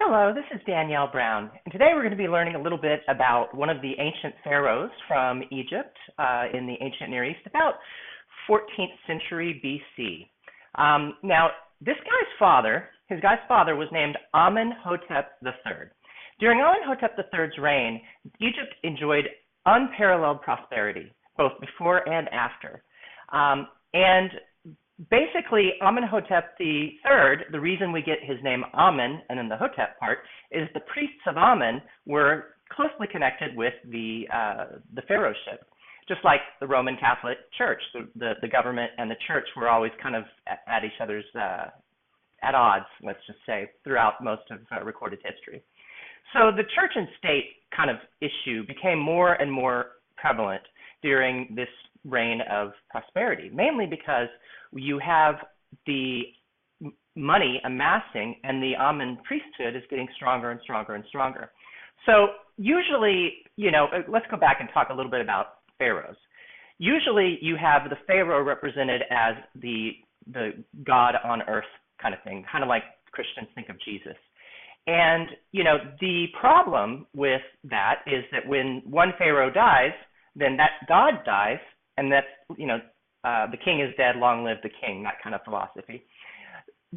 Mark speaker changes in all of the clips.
Speaker 1: Hello, this is Danielle Brown, and today we're going to be learning a little bit about one of the ancient pharaohs from Egypt in the ancient Near East, about 14th century BC. Now, his guy's father was named Amenhotep III. During Amenhotep III's reign, Egypt enjoyed unparalleled prosperity, both before and after. And basically, Amenhotep III, the reason we get his name Amen and then the Hotep part, is the priests of Amen were closely connected with the pharaohship. Just like the Roman Catholic Church, the government and the church were always kind of at each other's, at odds, let's just say, throughout most of recorded history. So the church and state kind of issue became more and more prevalent during this reign of prosperity, mainly because you have the money amassing and the Amen priesthood is getting stronger and stronger and stronger. So usually, let's go back and talk a little bit about pharaohs. Usually you have the pharaoh represented as the God on earth kind of thing, kind of like Christians think of Jesus. And, the problem with that is that when one pharaoh dies, then that God dies, and that's, the king is dead, long live the king, that kind of philosophy.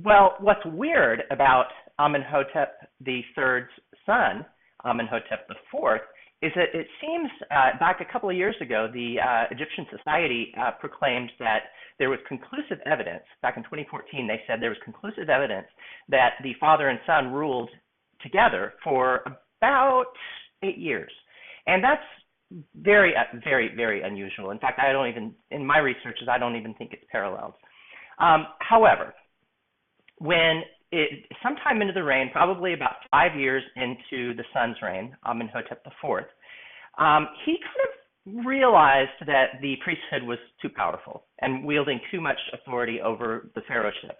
Speaker 1: Well, what's weird about Amenhotep III's son, Amenhotep IV, is that it seems back a couple of years ago, the Egyptian Society proclaimed that there was conclusive evidence. Back in 2014, they said there was conclusive evidence that the father and son ruled together for about 8 years. And that's very, very, very unusual. In fact, in my researches, I don't even think it's paralleled. However, sometime into the reign, probably about 5 years into the son's reign, Amenhotep IV, he kind of realized that the priesthood was too powerful and wielding too much authority over the pharaohship.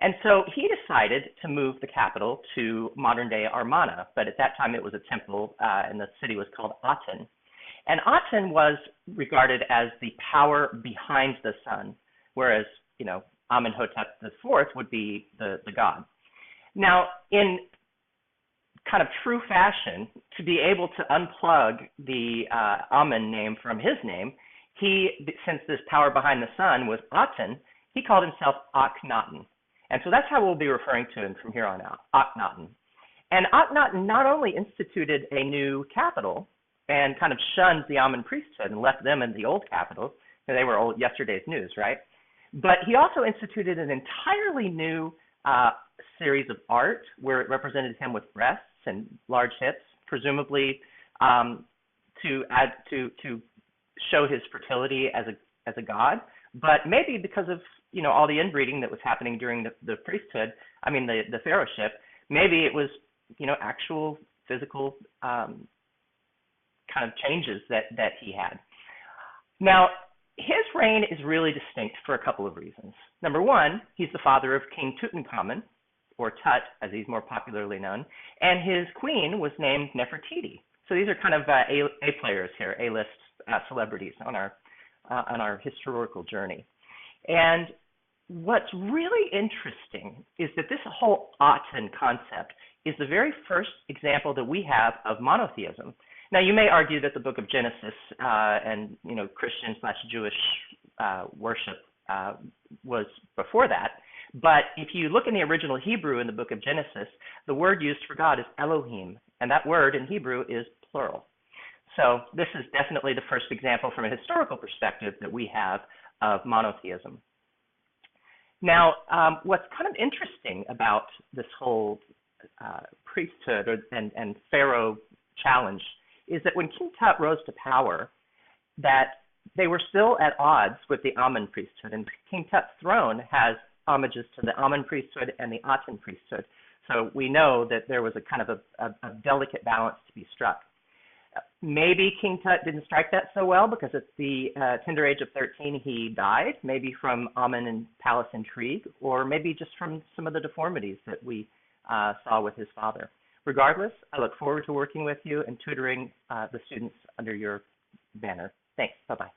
Speaker 1: And so he decided to move the capital to modern-day Amarna, but at that time it was a temple, and the city was called Aten. And Aten was regarded as the power behind the sun, whereas, Amenhotep IV would be the god. Now, in kind of true fashion, to be able to unplug the Amen name from his name, since this power behind the sun was Aten, he called himself Akhenaten. And so that's how we'll be referring to him from here on out, Akhenaten. And Akhenaten not only instituted a new capital and kind of shunned the Amen priesthood and left them in the old capital, they were yesterday's news, right? But he also instituted an entirely new series of art where it represented him with breasts and large hips, presumably to show his fertility as a god. But maybe because of all the inbreeding that was happening during the priesthood, the pharaohship, maybe it was actual physical kind of changes that he had. Now, his reign is really distinct for a couple of reasons. Number one, he's the father of King Tutankhamun, or Tut, as he's more popularly known, and his queen was named Nefertiti. So these are kind of A players here, A-list celebrities on our historical journey. And what's really interesting is that this whole Aten concept is the very first example that we have of monotheism. Now, you may argue that the book of Genesis and Christian/Jewish worship was before that, but if you look in the original Hebrew in the book of Genesis, the word used for God is Elohim, and that word in Hebrew is plural. So this is definitely the first example from a historical perspective that we have of monotheism. Now, what's kind of interesting about this whole priesthood and pharaoh challenge is that when King Tut rose to power, that they were still at odds with the Amen priesthood, and King Tut's throne has homages to the Amen priesthood and the Aten priesthood. So we know that there was a kind of a delicate balance to be struck. Maybe King Tut didn't strike that so well because at the tender age of 13 he died, maybe from Amen and palace intrigue, or maybe just from some of the deformities that we saw with his father. Regardless, I look forward to working with you and tutoring the students under your banner. Thanks. Bye-bye.